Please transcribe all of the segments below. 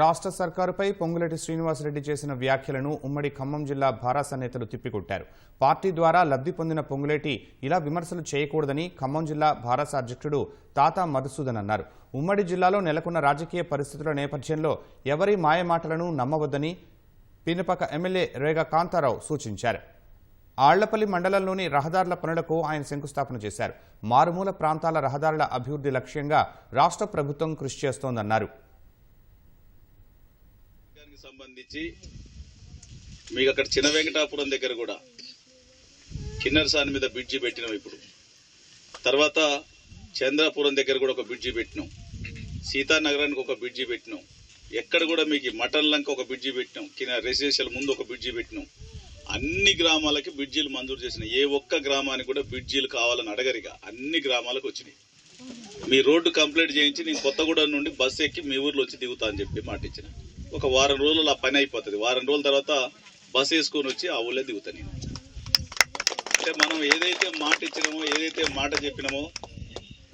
రాష్ట్ర సర్కారుపై పొంగులేటి శ్రీనివాసరెడ్డి చేసిన వ్యాఖ్యలను ఉమ్మడి ఖమ్మం జిల్లా భారాస నేతలు తిప్పికొట్టారు. పార్టీ ద్వారా లబ్ధి పొందిన పొంగులేటి ఇలా విమర్శలు చేయకూడదని ఖమ్మం జిల్లా భారాస అధ్యక్షుడు తాతా మధుసూదన్ అన్నారు. ఉమ్మడి జిల్లాలో నెలకొన్న రాజకీయ పరిస్థితుల నేపథ్యంలో ఎవరి మాయమాటలను నమ్మవద్దని పినపక ఎమ్మెల్యే రేగా కాంతారావు సూచించారు. ఆళ్లపల్లి మండలంలోని రహదారుల పనులకు ఆయన శంకుస్థాపన చేశారు. మారుమూల ప్రాంతాల రహదారుల అభివృద్ధి లక్ష్యంగా రాష్ట్ర ప్రభుత్వం కృషి చేస్తోందన్నారు. సంబంధించి మీకు అక్కడ చిన్న వెంకటాపురం దగ్గర కూడా కిన్నెరసాని మీద బ్రిడ్జి పెట్టినాం. ఇప్పుడు తర్వాత చంద్రాపురం దగ్గర కూడా ఒక బ్రిడ్జి పెట్టినాం. సీతానగరానికి ఒక బ్రిడ్జి పెట్టినాం. ఎక్కడ కూడా మీకు మటన్ లంక ఒక బ్రిడ్జి పెట్టినాం. కింద రెసిడెన్షియల్ ముందు ఒక బ్రిడ్జి పెట్టినాం. అన్ని గ్రామాలకి బ్రిడ్జీలు మంజూరు చేసిన ఏ ఒక్క గ్రామానికి కూడా బ్రిడ్జీలు కావాలని అడగరిగా అన్ని గ్రామాలకు వచ్చినాయి. మీ రోడ్డు కంప్లీట్ చేయించి నేను కొత్తగూడెం నుండి బస్సు ఎక్కి మీ ఊర్లో వచ్చి దిగుతా అని చెప్పి మాట ఇచ్చిన. ఒక వారం రోజులు ఆ పని అయిపోతుంది. వారం రోజుల తర్వాత బస్సు వేసుకొని వచ్చి ఆ ఊళ్ళో దిగుతా నేను. అంటే మనం ఏదైతే మాట ఇచ్చినామో ఏదైతే మాట చెప్పినామో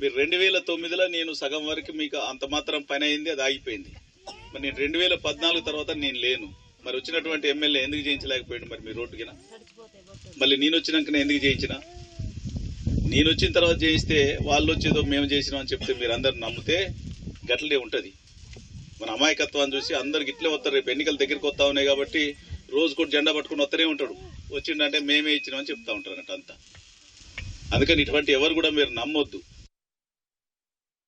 మీరు 2009లో నేను సగం వరకు మీకు అంత మాత్రం పని అయింది, అది ఆగిపోయింది. మరి నేను 2014 తర్వాత నేను లేను. మరి వచ్చినటువంటి ఎమ్మెల్యే ఎందుకు చేయించలేకపోయాడు మరి మీ రోడ్డుకినా? మళ్ళీ నేను వచ్చినాకనే ఎందుకు చేయించిన? నేను వచ్చిన తర్వాత చేయిస్తే వాళ్ళు వచ్చేదో మేము చేసినాం అని చెప్తే మీరు అందరు నమ్మితే గట్లనే ఉంటుంది. మన అమాయకత్వాన్ని చూసి అందరికి ఇట్లే వస్తారు. రేపు ఎన్నికల దగ్గరికి వస్తా ఉన్నాయి కాబట్టి రోజు కూడా జెండా పట్టుకుని వస్తూనే ఉంటాడు. వచ్చిండంటే మేమే ఇచ్చినామని చెప్తా ఉంటారు అంతా. అందుకని ఇటువంటి ఎవరు కూడా మీరు నమ్మొద్దు.